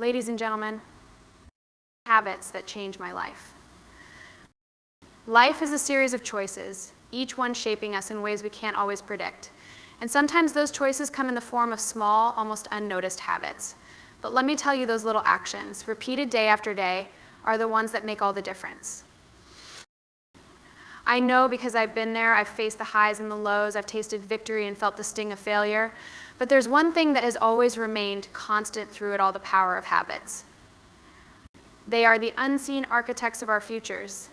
Ladies and gentlemen, habits that change my life. Life is a series of choices, each one shaping us in ways we can't always predict. And sometimes those choices come in the form of small, almost unnoticed habits. But let me tell you, those little actions, repeated day after day, are the ones that make all the difference. I know because I've been there, I've faced the highs and the lows, I've tasted victory and felt the sting of failure. But there's one thing that has always remained constant through it all: the power of habits. They are the unseen architects of our futures.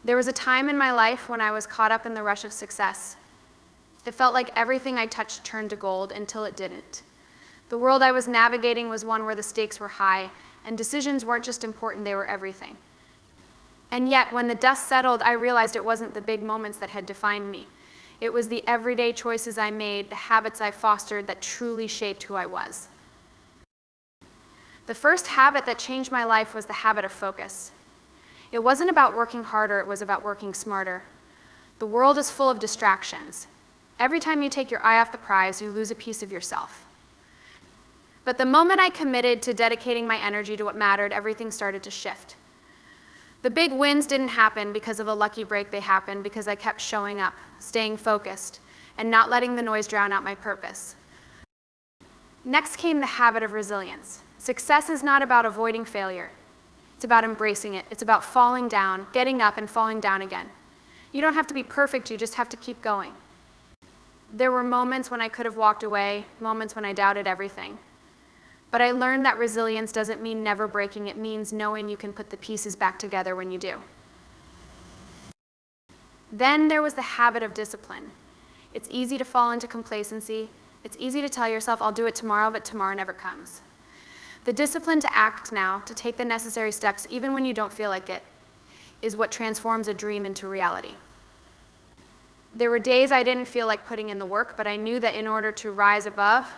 There was a time in my life when I was caught up in the rush of success. It felt like everything I touched turned to gold until it didn't. The world I was navigating was one where the stakes were high, and decisions weren't just important, they were everything. And yet, when the dust settled, I realized it wasn't the big moments that had defined me. It was the everyday choices I made, the habits I fostered, that truly shaped who I was. The first habit that changed my life was the habit of focus. It wasn't about working harder, it was about working smarter. The world is full of distractions. Every time you take your eye off the prize, you lose a piece of yourself. But the moment I committed to dedicating my energy to what mattered, everything started to shift. The big wins didn't happen because of a lucky break, they happened because I kept showing up, staying focused, and not letting the noise drown out my purpose. Next came the habit of resilience. Success is not about avoiding failure. It's about embracing it. It's about falling down, getting up, and falling down again. You don't have to be perfect, you just have to keep going. There were moments when I could have walked away, moments when I doubted everything. But I learned that resilience doesn't mean never breaking, it means knowing you can put the pieces back together when you do. Then there was the habit of discipline. It's easy to fall into complacency. It's easy to tell yourself, I'll do it tomorrow, but tomorrow never comes. The discipline to act now, to take the necessary steps even when you don't feel like it, is what transforms a dream into reality. There were days I didn't feel like putting in the work, but I knew that in order to rise above,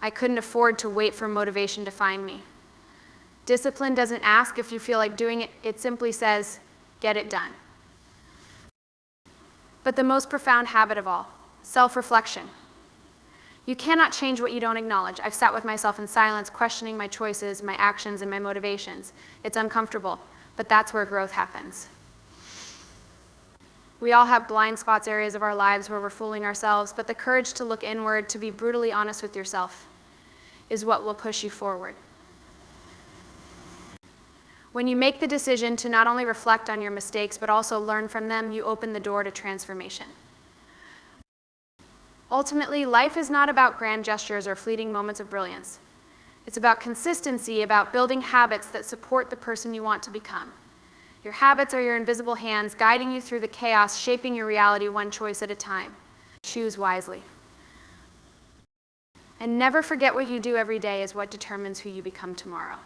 I couldn't afford to wait for motivation to find me. Discipline doesn't ask if you feel like doing it, it simply says, get it done. But the most profound habit of all, self-reflection. You cannot change what you don't acknowledge. I've sat with myself in silence, questioning my choices, my actions, and my motivations. It's uncomfortable, but that's where growth happens. We all have blind spots, areas of our lives where we're fooling ourselves, but the courage to look inward, to be brutally honest with yourself, is what will push you forward. When you make the decision to not only reflect on your mistakes, but also learn from them, you open the door to transformation. Ultimately, life is not about grand gestures or fleeting moments of brilliance. It's about consistency, about building habits that support the person you want to become. Your habits are your invisible hands guiding you through the chaos, shaping your reality one choice at a time. Choose wisely. And never forget what you do every day is what determines who you become tomorrow.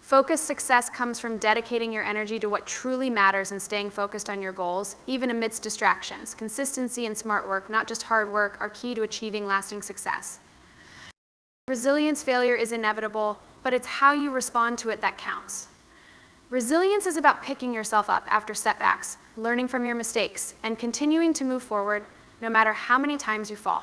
Focused success comes from dedicating your energy to what truly matters and staying focused on your goals, even amidst distractions. Consistency and smart work, not just hard work, are key to achieving lasting success. Resilience failure is inevitable, but it's how you respond to it that counts. Resilience is about picking yourself up after setbacks, learning from your mistakes, and continuing to move forward no matter how many times you fall.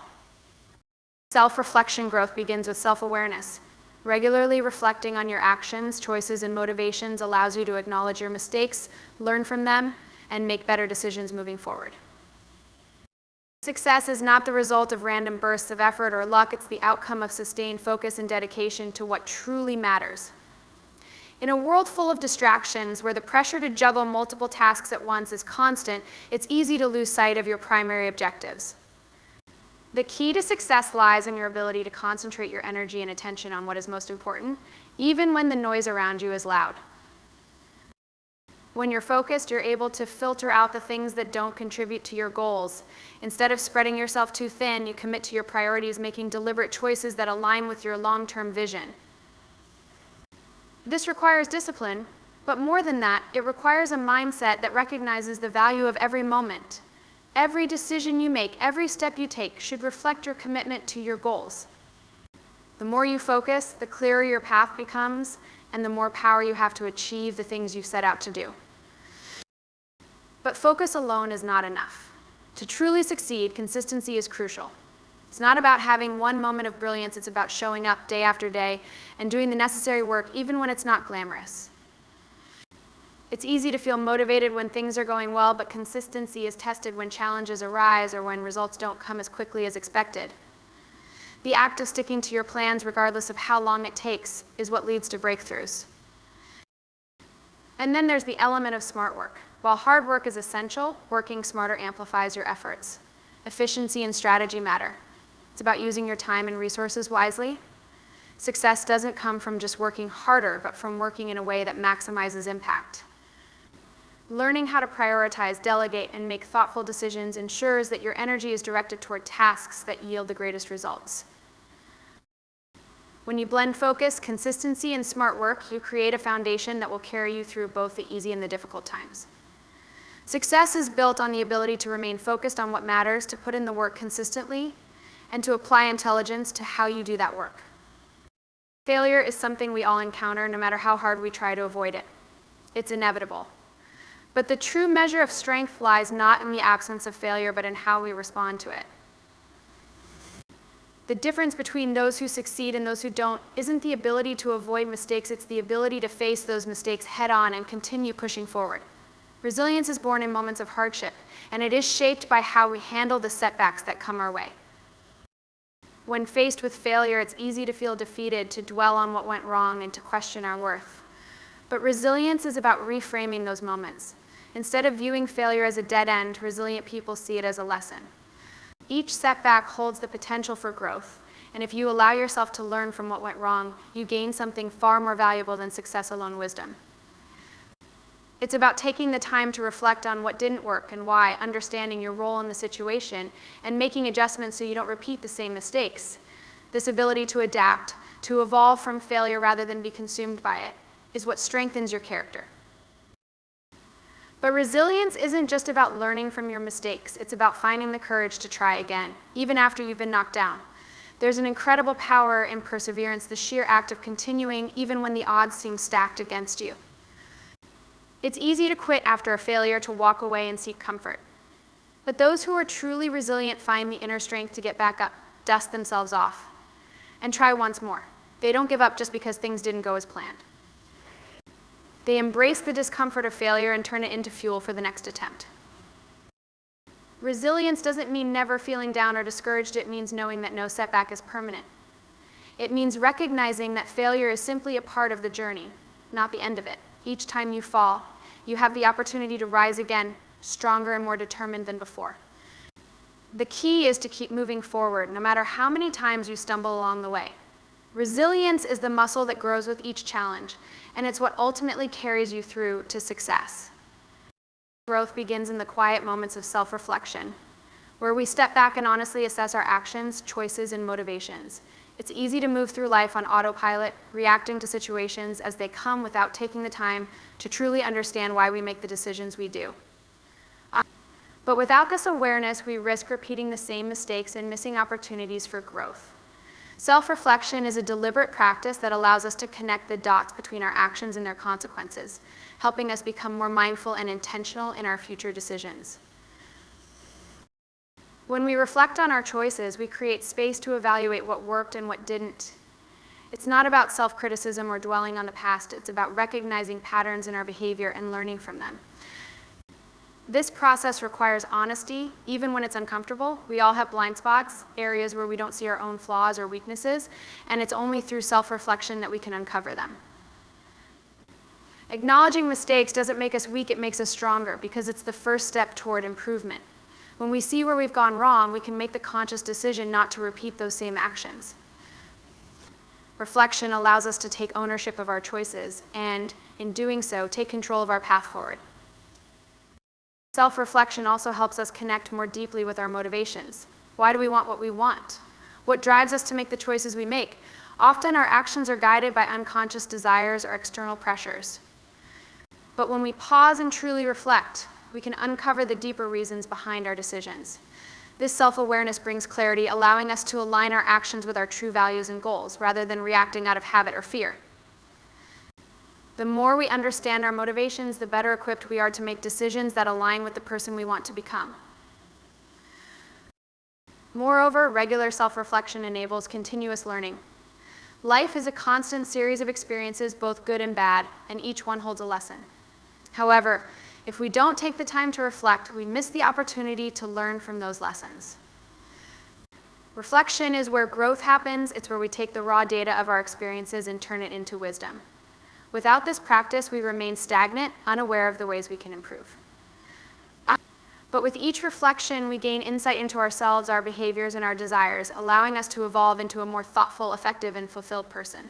Self-reflection growth begins with self-awareness. Regularly reflecting on your actions, choices, and motivations allows you to acknowledge your mistakes, learn from them, and make better decisions moving forward. Success is not the result of random bursts of effort or luck, it's the outcome of sustained focus and dedication to what truly matters. In a world full of distractions, where the pressure to juggle multiple tasks at once is constant, it's easy to lose sight of your primary objectives. The key to success lies in your ability to concentrate your energy and attention on what is most important, even when the noise around you is loud. When you're focused, you're able to filter out the things that don't contribute to your goals. Instead of spreading yourself too thin, you commit to your priorities, making deliberate choices that align with your long-term vision. This requires discipline, but more than that, it requires a mindset that recognizes the value of every moment. Every decision you make, every step you take should reflect your commitment to your goals. The more you focus, the clearer your path becomes, and the more power you have to achieve the things you set out to do. But focus alone is not enough. To truly succeed, consistency is crucial. It's not about having one moment of brilliance, it's about showing up day after day and doing the necessary work even when it's not glamorous. It's easy to feel motivated when things are going well, but consistency is tested when challenges arise or when results don't come as quickly as expected. The act of sticking to your plans, regardless of how long it takes, is what leads to breakthroughs. And then there's the element of smart work. While hard work is essential, working smarter amplifies your efforts. Efficiency and strategy matter. It's about using your time and resources wisely. Success doesn't come from just working harder, but from working in a way that maximizes impact. Learning how to prioritize, delegate, and make thoughtful decisions ensures that your energy is directed toward tasks that yield the greatest results. When you blend focus, consistency, and smart work, you create a foundation that will carry you through both the easy and the difficult times. Success is built on the ability to remain focused on what matters, to put in the work consistently, and to apply intelligence to how you do that work. Failure is something we all encounter, no matter how hard we try to avoid it. It's inevitable. But the true measure of strength lies not in the absence of failure, but in how we respond to it. The difference between those who succeed and those who don't isn't the ability to avoid mistakes, it's the ability to face those mistakes head on and continue pushing forward. Resilience is born in moments of hardship, and it is shaped by how we handle the setbacks that come our way. When faced with failure, it's easy to feel defeated, to dwell on what went wrong, and to question our worth. But resilience is about reframing those moments. Instead of viewing failure as a dead end, resilient people see it as a lesson. Each setback holds the potential for growth, and if you allow yourself to learn from what went wrong, you gain something far more valuable than success alone: wisdom. It's about taking the time to reflect on what didn't work and why, understanding your role in the situation, and making adjustments so you don't repeat the same mistakes. This ability to adapt, to evolve from failure rather than be consumed by it, is what strengthens your character. But resilience isn't just about learning from your mistakes. It's about finding the courage to try again, even after you've been knocked down. There's an incredible power in perseverance, the sheer act of continuing even when the odds seem stacked against you. It's easy to quit after a failure, to walk away and seek comfort. But those who are truly resilient find the inner strength to get back up, dust themselves off, and try once more. They don't give up just because things didn't go as planned. They embrace the discomfort of failure and turn it into fuel for the next attempt. Resilience doesn't mean never feeling down or discouraged. It means knowing that no setback is permanent. It means recognizing that failure is simply a part of the journey, not the end of it. Each time you fall, you have the opportunity to rise again, stronger and more determined than before. The key is to keep moving forward, no matter how many times you stumble along the way. Resilience is the muscle that grows with each challenge, and it's what ultimately carries you through to success. Growth begins in the quiet moments of self-reflection, where we step back and honestly assess our actions, choices, and motivations. It's easy to move through life on autopilot, reacting to situations as they come without taking the time to truly understand why we make the decisions we do. But without this awareness, we risk repeating the same mistakes and missing opportunities for growth. Self-reflection is a deliberate practice that allows us to connect the dots between our actions and their consequences, helping us become more mindful and intentional in our future decisions. When we reflect on our choices, we create space to evaluate what worked and what didn't. It's not about self-criticism or dwelling on the past. It's about recognizing patterns in our behavior and learning from them. This process requires honesty, even when it's uncomfortable. We all have blind spots, areas where we don't see our own flaws or weaknesses, and it's only through self-reflection that we can uncover them. Acknowledging mistakes doesn't make us weak, it makes us stronger, because it's the first step toward improvement. When we see where we've gone wrong, we can make the conscious decision not to repeat those same actions. Reflection allows us to take ownership of our choices, and in doing so, take control of our path forward. Self-reflection also helps us connect more deeply with our motivations. Why do we want what we want? What drives us to make the choices we make? Often our actions are guided by unconscious desires or external pressures. But when we pause and truly reflect, we can uncover the deeper reasons behind our decisions. This self-awareness brings clarity, allowing us to align our actions with our true values and goals, rather than reacting out of habit or fear. The more we understand our motivations, the better equipped we are to make decisions that align with the person we want to become. Moreover, regular self-reflection enables continuous learning. Life is a constant series of experiences, both good and bad, and each one holds a lesson. However, if we don't take the time to reflect, we miss the opportunity to learn from those lessons. Reflection is where growth happens. It's where we take the raw data of our experiences and turn it into wisdom. Without this practice, we remain stagnant, unaware of the ways we can improve. But with each reflection, we gain insight into ourselves, our behaviors, and our desires, allowing us to evolve into a more thoughtful, effective, and fulfilled person.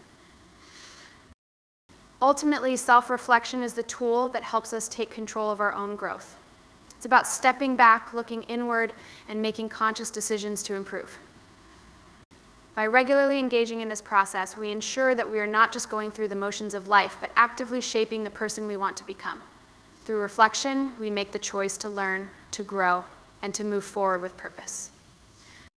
Ultimately, self-reflection is the tool that helps us take control of our own growth. It's about stepping back, looking inward, and making conscious decisions to improve. By regularly engaging in this process, we ensure that we are not just going through the motions of life, but actively shaping the person we want to become. Through reflection, we make the choice to learn, to grow, and to move forward with purpose.